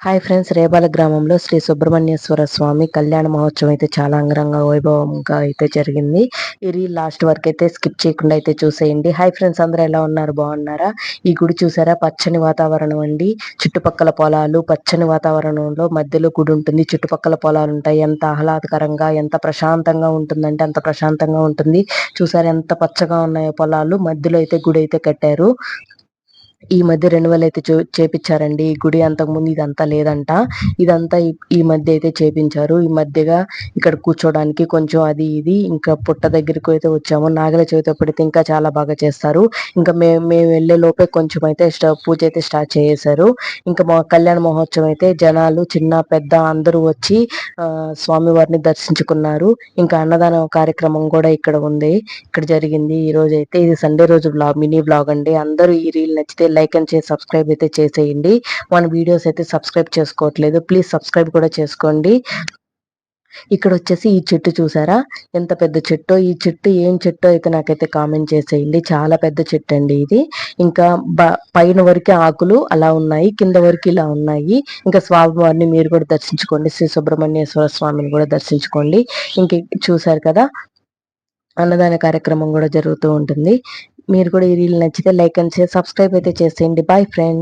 Hi friends, Rebala గ్రామంలో శ్రీ సుబ్రహ్మణ్యేశ్వర స్వామి కళ్యాణ మహోత్సవం అయితే చాలా అంగరంగ వైభవంగా అయితే జరిగింది. ఈ రీల్ లాస్ట్ వరకు అయితే స్కిప్ చేయకుండా అయితే చూసేయండి. హాయ్ ఫ్రెండ్స్, అందరూ ఎలా ఉన్నారు? బాగున్నారా? ఈ గుడి చూసారా? పచ్చని వాతావరణం అండి. చుట్టుపక్కల పొలాలు, పచ్చని వాతావరణంలో మధ్యలో గుడి ఉంటుంది. చుట్టుపక్కల పొలాలు ఉంటాయి. ఎంత ఆహ్లాదకరంగా, ఎంత ప్రశాంతంగా ఉంటుందంటే అంత ప్రశాంతంగా ఉంటుంది. చూసారా ఎంత పచ్చగా ఉన్నాయో పొలాలు. మధ్యలో అయితే గుడి అయితే కట్టారు. ఈ మధ్య రెన్యువల్ అయితే చేపించారండి. ఈ గుడి అంతకుముందు ఇదంతా లేదంట. ఇదంతా ఈ మధ్య అయితే చేపించారు. ఈ మధ్యగా ఇక్కడ కూర్చోడానికి కొంచెం అది ఇది ఇంకా పుట్ట దగ్గరికి అయితే వచ్చాము. నాగల చవితి అప్పుడైతే ఇంకా చాలా బాగా చేస్తారు. ఇంకా మేము వెళ్ళే లోపే కొంచెం అయితే పూజ అయితే స్టార్ట్ చేశారు. ఇంకా మా కళ్యాణ మహోత్సవం అయితే జనాలు చిన్న పెద్ద అందరూ వచ్చి స్వామివారిని దర్శించుకున్నారు. ఇంకా అన్నదానం కార్యక్రమం కూడా ఇక్కడ ఉంది. ఇక్కడ జరిగింది. ఈ రోజు అయితే ఇది సండే రోజు మినీ బ్లాగ్ అండి. అందరూ ఈ రీల్ నచ్చితే లైక్ అండ్ షేర్ సబ్స్క్రైబ్ అయితే చేసేయండి. మన వీడియోస్ అయితే సబ్స్క్రైబ్ చేసుకోవట్లేదు, ప్లీజ్ సబ్స్క్రైబ్ కూడా చేసుకోండి. ఇక్కడ వచ్చేసి ఈ చెట్టు చూసారా ఎంత పెద్ద చెట్టో. ఈ చెట్టు ఏం చెట్టు అయితే నాకైతే కామెంట్ చేసేయండి. చాలా పెద్ద చెట్టు అండి ఇది. ఇంకా పైన వరకు ఆకులు అలా ఉన్నాయి, కింద వరకు ఇలా ఉన్నాయి. ఇంకా స్వామివారిని మీరు కూడా దర్శించుకోండి. శ్రీ సుబ్రహ్మణ్యేశ్వర స్వామిని కూడా దర్శించుకోండి. ఇంక చూసారు కదా, అన్నదాన కార్యక్రమం కూడా జరుగుతూ ఉంటుంది. మీరు కూడా ఈ రీల్ నచ్చితే లైక్ అండ్ షేర్ సబ్స్క్రైబ్ అయితే చేసేయండి. Bye friends.